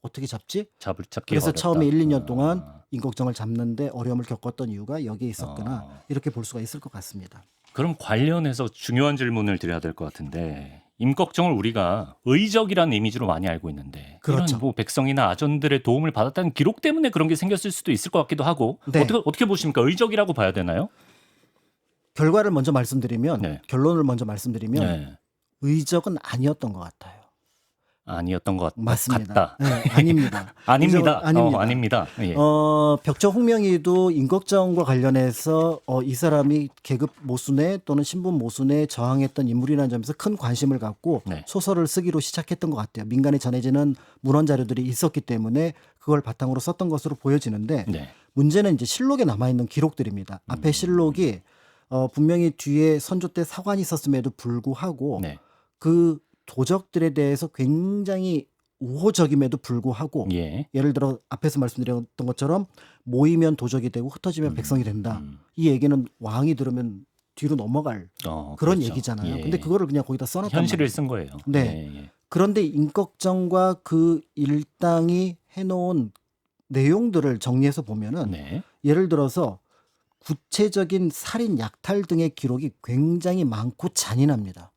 어떻게 잡지? 잡기가 그래서 어렵다. 처음에 1, 2년 동안 임꺽정을 잡는데 어려움을 겪었던 이유가 여기에 있었구나. 이렇게 볼 수가 있을 것 같습니다. 그럼 관련해서 중요한 질문을 드려야 될 것 같은데 임꺽정을 우리가 의적이라는 이미지로 많이 알고 있는데 그렇죠. 이런 뭐 백성이나 아전들의 도움을 받았다는 기록 때문에 그런 게 생겼을 수도 있을 것 같기도 하고 네. 어떻게 보십니까? 의적이라고 봐야 되나요? 결과를 먼저 말씀드리면 네. 결론을 먼저 말씀드리면 네. 의적은 아니었던 것 같아요. 아니었던 것 맞습니다. 같다. 네, 아닙니다. 아닙니다. 의적은 아닙니다. 아닙니다. 예. 벽정 홍명희도 임꺽정과 관련해서 이 사람이 계급 모순에 또는 신분 모순에 저항했던 인물이라는 점에서 큰 관심을 갖고 네. 소설을 쓰기로 시작했던 것 같아요. 민간에 전해지는 문헌 자료들이 있었기 때문에 그걸 바탕으로 썼던 것으로 보여지는데 네. 문제는 이제 실록에 남아있는 기록들입니다. 앞에 실록이 분명히 뒤에 선조 때 사관이 있었음에도 불구하고 네. 그 도적들에 대해서 굉장히 우호적임에도 불구하고 예. 예를 들어 앞에서 말씀드렸던 것처럼 모이면 도적이 되고 흩어지면 백성이 된다. 이 얘기는 왕이 들으면 뒤로 넘어갈 그런 그렇죠. 얘기잖아요. 예. 근데 그거를 그냥 거기다 써놨단 현실을 말이에요. 쓴 거예요. 네. 예. 그런데 임꺽정과 그 일당이 해놓은 내용들을 정리해서 보면은 네. 예를 들어서 구체적인 살인, 약탈 등의 기록이 굉장히 많고 잔인합니다.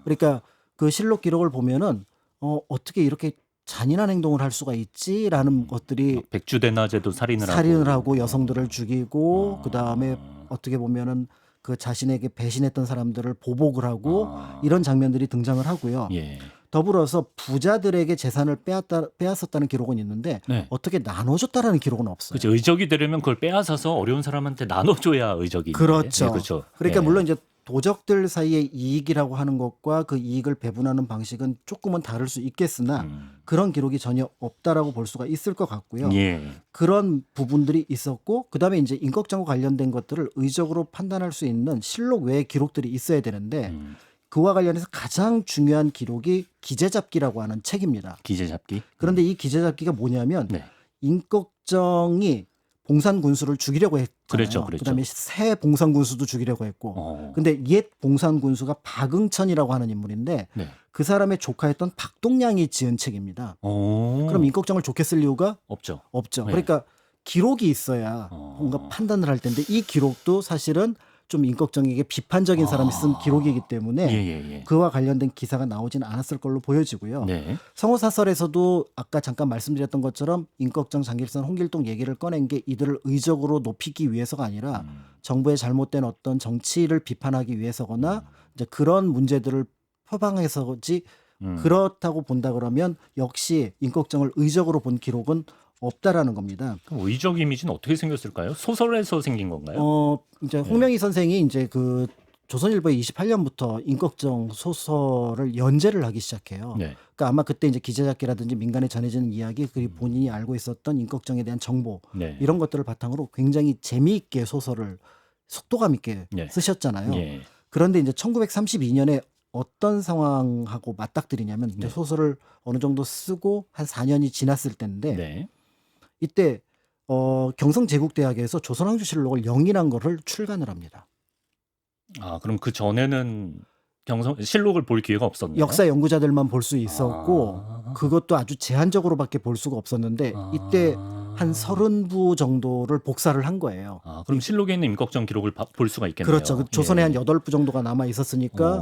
그러니까 그 실록 기록을 보면은 어떻게 이렇게 잔인한 행동을 할 수가 있지라는 것들이 백주대낮에도 살인을 하고 여성들을 죽이고 그다음에 어떻게 보면은 그 자신에게 배신했던 사람들을 보복을 하고 이런 장면들이 등장을 하고요. 예. 더불어서 부자들에게 재산을 빼앗았다는 기록은 있는데 네. 어떻게 나눠줬다라는 기록은 없어요. 그렇죠. 의적이 되려면 그걸 빼앗아서 어려운 사람한테 나눠줘야 의적이. 그렇죠. 네, 그렇죠. 그러니까 예. 물론 이제 도적들 사이의 이익이라고 하는 것과 그 이익을 배분하는 방식은 조금은 다를 수 있겠으나 그런 기록이 전혀 없다라고 볼 수가 있을 것 같고요. 예. 그런 부분들이 있었고 그다음에 이제 임꺽정과 관련된 것들을 의적으로 판단할 수 있는 실록 외의 기록들이 있어야 되는데 그와 관련해서 가장 중요한 기록이 기재잡기라고 하는 책입니다. 기재잡기. 그런데 이 기재잡기가 뭐냐면 네. 임꺽정이 봉산 군수를 죽이려고 했잖아요. 그랬죠. 그다음에 새 봉산 군수도 죽이려고 했고. 근데 옛 봉산 군수가 박응천이라고 하는 인물인데 네. 그 사람의 조카였던 박동량이 지은 책입니다. 그럼 그럼 임꺽정을 좋게 쓸 이유가 없죠. 없죠. 네. 그러니까 기록이 있어야 뭔가 판단을 할 텐데 이 기록도 사실은 좀 임꺽정에게 비판적인 사람이 쓴 기록이기 때문에 예. 그와 관련된 기사가 나오지는 않았을 걸로 보여지고요. 네. 성호사설에서도 아까 잠깐 말씀드렸던 것처럼 임꺽정, 장길선, 홍길동 얘기를 꺼낸 게 이들을 의적으로 높이기 위해서가 아니라 정부의 잘못된 어떤 정치를 비판하기 위해서거나 이제 그런 문제들을 표방해서지 그렇다고 본다 그러면 역시 임꺽정을 의적으로 본 기록은 없다라는 겁니다. 그럼 의적 이미지는 어떻게 생겼을까요? 소설에서 생긴 건가요? 이제 홍명희 선생이 이제 그 조선일보에 28년부터 임꺽정 소설을 연재를 하기 시작해요. 네. 그러니까 아마 그때 이제 기재잡기라든지 민간에 전해지는 이야기 그리고 본인이 알고 있었던 임꺽정에 대한 정보 네. 이런 것들을 바탕으로 굉장히 재미있게 소설을 속도감 있게 네. 쓰셨잖아요. 예. 그런데 이제 1932년에 어떤 상황하고 맞닥뜨리냐면 이제 네. 소설을 어느 정도 쓰고 한 4년이 지났을 때인데 네. 이때 경성제국대학에서 조선왕조실록을 영인한 거를 출간을 합니다. 그럼 그 전에는 실록을 볼 기회가 없었나요? 역사 연구자들만 볼 수 있었고 그것도 아주 제한적으로밖에 볼 수가 없었는데 이때 한 30부 정도를 복사를 한 거예요. 그럼 실록에 있는 임꺽정 기록을 볼 수가 있겠네요. 그렇죠. 그 조선에 예. 한 8부 정도가 남아 있었으니까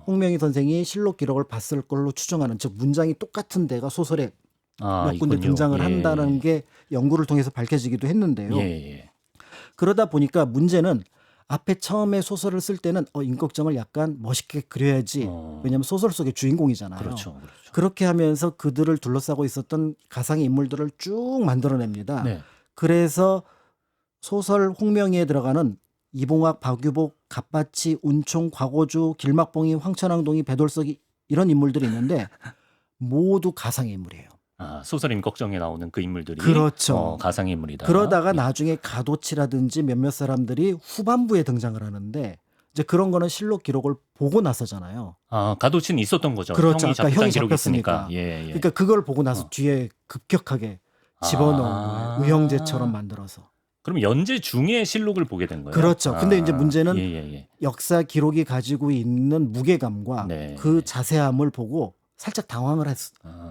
홍명희 선생이 실록 기록을 봤을 걸로 추정하는 즉 문장이 똑같은 데가 소설에 몇 군데 있군요. 등장을 예. 한다는 게 연구를 통해서 밝혀지기도 했는데요. 예. 그러다 보니까 문제는 앞에 처음에 소설을 쓸 때는 임꺽정을 약간 멋있게 그려야지. 왜냐하면 소설 속의 주인공이잖아요. 그렇죠. 그렇게 하면서 그들을 둘러싸고 있었던 가상의 인물들을 쭉 만들어냅니다. 네. 그래서 소설 홍명희에 들어가는 이봉학, 박유복, 갑바치, 운총, 곽오주, 길막봉이, 황천왕동이, 배돌석이 이런 인물들이 있는데 모두 가상의 인물이에요. 소설 임꺽정에 나오는 그 인물들이 그렇죠. 가상의 인물이다. 그러다가 나중에 가도치라든지 몇몇 사람들이 후반부에 등장을 하는데 이제 그런 거는 실록 기록을 보고 나서잖아요. 가도치는 있었던 거죠. 그렇죠. 형이 아까 형이 기록이 잡혔으니까. 있으니까. 예. 그러니까 그걸 보고 나서 뒤에 급격하게 집어넣은 거예요. 의형제처럼 만들어서. 그럼 연재 중에 실록을 보게 된 거예요? 그렇죠. 근데 이제 문제는 예. 역사 기록이 가지고 있는 무게감과 네. 그 자세함을 보고 살짝 당황을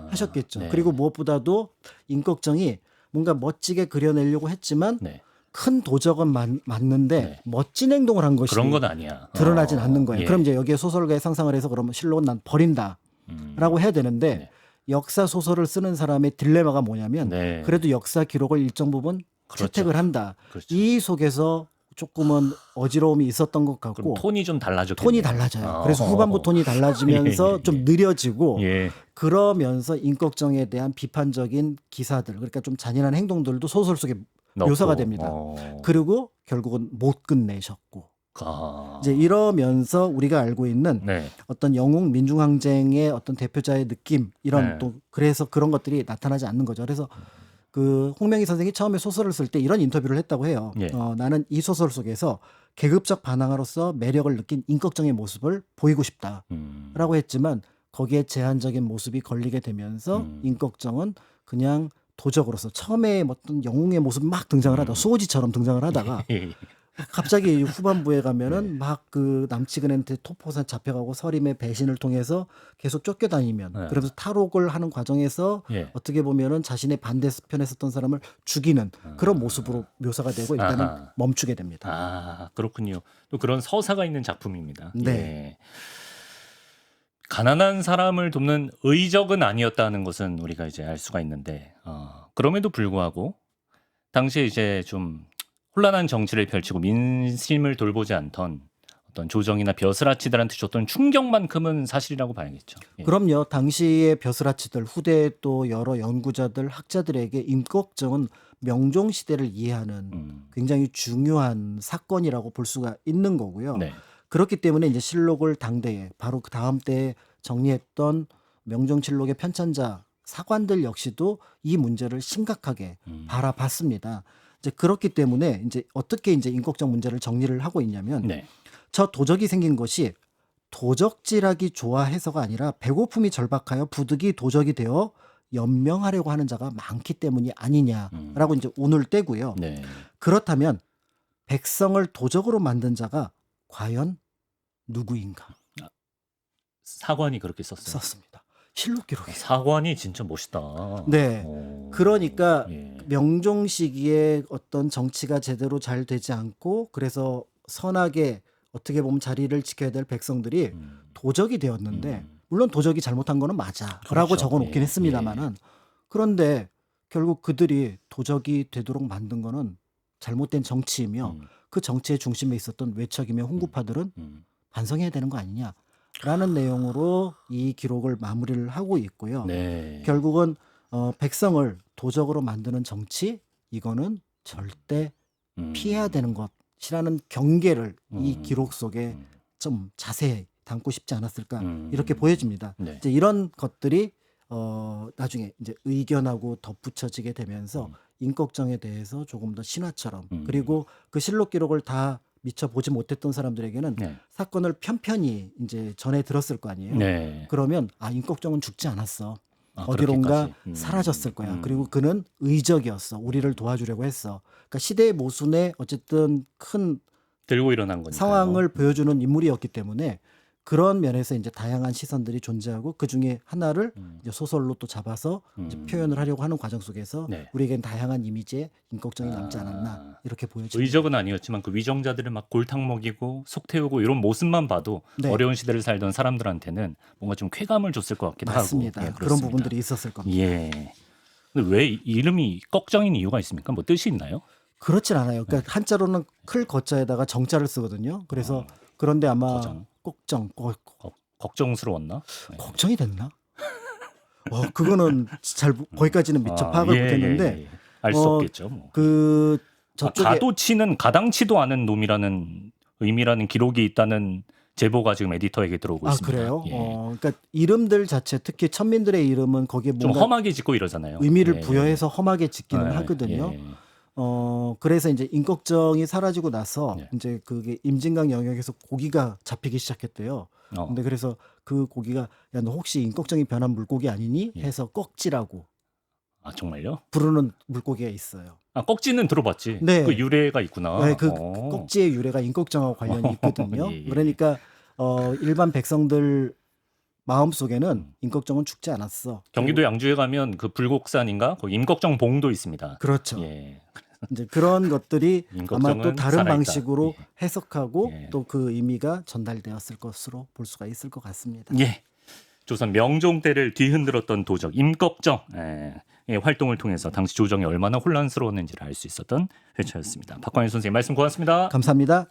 하셨겠죠. 네. 그리고 무엇보다도 임꺽정이 뭔가 멋지게 그려내려고 했지만 네. 큰 도적은 맞는데 네. 멋진 행동을 한 것이 그런 건 아니야. 드러나진 않는 거예요. 예. 그럼 이제 여기에 소설가의 상상을 해서 그러면 실록은 난 버린다라고 해야 되는데 네. 역사 소설을 쓰는 사람의 딜레마가 뭐냐면 네. 그래도 역사 기록을 일정 부분 그렇죠. 채택을 한다. 그렇죠. 이 속에서 조금은 어지러움이 있었던 것 그럼 같고 톤이 좀 달라졌겠네요. 톤이 달라져요. 그래서 후반부 톤이 달라지면서 예, 예, 좀 예. 느려지고 예. 그러면서 임꺽정에 대한 비판적인 기사들 그러니까 좀 잔인한 행동들도 소설 속에 넣고. 묘사가 됩니다. 그리고 결국은 못 끝내셨고 이제 이러면서 우리가 알고 있는 네. 어떤 영웅 민중항쟁의 어떤 대표자의 느낌 이런 네. 또 그래서 그런 것들이 나타나지 않는 거죠. 그래서 그 홍명희 선생이 처음에 소설을 쓸 때 이런 인터뷰를 했다고 해요. 예. 나는 이 소설 속에서 계급적 반항으로서 매력을 느낀 임꺽정의 모습을 보이고 싶다라고 했지만 거기에 제한적인 모습이 걸리게 되면서 임꺽정은 그냥 도적으로서 처음에 어떤 영웅의 모습 막 등장을 하다가 수호지처럼 등장을 하다가 갑자기 후반부에 가면은 막 그 남치근한테 토포산 잡혀가고 서림의 배신을 통해서 계속 쫓겨다니면 네. 그러면서 탈옥을 하는 과정에서 예. 어떻게 보면은 자신의 반대편에 섰던 사람을 죽이는 그런 모습으로 묘사가 되고 일단은 아하. 멈추게 됩니다. 아, 그렇군요. 또 그런 서사가 있는 작품입니다. 네. 예. 가난한 사람을 돕는 의적은 아니었다는 것은 우리가 이제 알 수가 있는데, 그럼에도 불구하고 당시에 이제 좀 혼란한 정치를 펼치고 민심을 돌보지 않던 어떤 조정이나 벼슬아치들한테 줬던 충격만큼은 사실이라고 봐야겠죠. 예. 그럼요. 당시의 벼슬아치들 후대 또 여러 연구자들 학자들에게 임꺽정은 명종 시대를 이해하는 굉장히 중요한 사건이라고 볼 수가 있는 거고요. 네. 그렇기 때문에 이제 실록을 당대에 바로 그 다음 때에 정리했던 명종실록의 편찬자 사관들 역시도 이 문제를 심각하게 바라봤습니다. 이제 그렇기 때문에 이제 어떻게 이제 임꺽정 문제를 정리를 하고 있냐면 네. 저 도적이 생긴 것이 도적질하기 좋아해서가 아니라 배고픔이 절박하여 부득이 도적이 되어 연명하려고 하는 자가 많기 때문이 아니냐라고 이제 운을 떼고요. 네. 그렇다면 백성을 도적으로 만든 자가 과연 누구인가 사관이 그렇게 썼어요. 썼습니다. 실록 기록에. 사관이 진짜 멋있다. 네. 오. 그러니까 예. 명종 시기에 어떤 정치가 제대로 잘 되지 않고 그래서 선하게 어떻게 보면 자리를 지켜야 될 백성들이 도적이 되었는데 물론 도적이 잘못한 거는 맞아라고 그렇죠. 적어놓긴 예, 했습니다만은 그런데 결국 그들이 도적이 되도록 만든 거는 잘못된 정치이며 그 정치의 중심에 있었던 외척이며 홍구파들은 반성해야 되는 거 아니냐라는 내용으로 이 기록을 마무리를 하고 있고요. 네. 결국은 백성을 도적으로 만드는 정치 이거는 절대 피해야 되는 것이라는 경계를 이 기록 속에 좀 자세히 담고 싶지 않았을까 이렇게 보여집니다. 네. 이제 이런 것들이 나중에 이제 의견하고 덧붙여지게 되면서 임꺽정에 대해서 조금 더 신화처럼 그리고 그 실록 기록을 다 미처 보지 못했던 사람들에게는 네. 사건을 편편히 이제 전해 들었을 거 아니에요. 네. 그러면 임꺽정은 죽지 않았어. 아, 어디론가 그렇게까지. 사라졌을 거야. 그리고 그는 의적이었어. 우리를 도와주려고 했어. 그러니까 시대의 모순에 어쨌든 큰 들고 일어난 거니까. 상황을 보여주는 인물이었기 때문에 그런 면에서 이제 다양한 시선들이 존재하고 그 중에 하나를 이제 소설로 또 잡아서 이제 표현을 하려고 하는 과정 속에서 네. 우리에겐 다양한 이미지의 임꺽정이 남지 않았나 이렇게 보여집니다. 의적은 아니었지만 그 위정자들을 막 골탕 먹이고 속 태우고 이런 모습만 봐도 네. 어려운 시대를 살던 사람들한테는 뭔가 좀 쾌감을 줬을 것 같기도 맞습니다. 하고. 예, 그런 그렇습니다. 부분들이 있었을 겁니다. 예. 근데 왜 이름이 꺽정인 이유가 있습니까? 뭐 뜻이 있나요? 그렇진 않아요. 그러니까 한자로는 클 거자에다가 정자를 쓰거든요. 그래서 그런데 아마 거정. 꼭정, 걱정스러웠나? 네. 걱정이 됐나? 그거는 잘 거기까지는 미처 파악을 못했는데 알 수 어, 없겠죠. 뭐. 그 저쪽에 가도치는 가당치도 않은 놈이라는 의미라는 기록이 있다는 제보가 지금 에디터에게 들어오고 있습니다. 그래요? 예. 그러니까 이름들 자체 특히 천민들의 이름은 거기에 좀 뭔가 험하게 짓고 이러잖아요. 의미를 예, 부여해서 험하게 짓기는 예, 하거든요. 예. 그래서 이제 임꺽정이 사라지고 나서 예. 이제 그게 임진강 영역에서 고기가 잡히기 시작했대요. 근데 그래서 그 고기가 야 너 혹시 임꺽정이 변한 물고기 아니니? 해서 꺽지라고 아, 정말요? 부르는 물고기가 있어요. 꺽지는 들어봤지. 네. 그 유래가 있구나. 네, 그 꺽지의 유래가 임꺽정하고 관련이 있거든요. 예, 예. 그러니까 일반 백성들 마음속에는 임꺽정은 죽지 않았어. 경기도 양주에 가면 그 불곡산인가 거기 임꺽정 봉도 있습니다. 그렇죠. 예. 이제 그런 것들이 아마 임꺽정은 또 다른 살아있다. 방식으로 예. 해석하고 예. 또 그 의미가 전달되었을 것으로 볼 수가 있을 것 같습니다. 예. 조선 명종 때를 뒤흔들었던 도적 임꺽정 의 활동을 통해서 당시 조정이 얼마나 혼란스러웠는지를 알 수 있었던 회차였습니다. 박광일 선생님 말씀 고맙습니다. 감사합니다.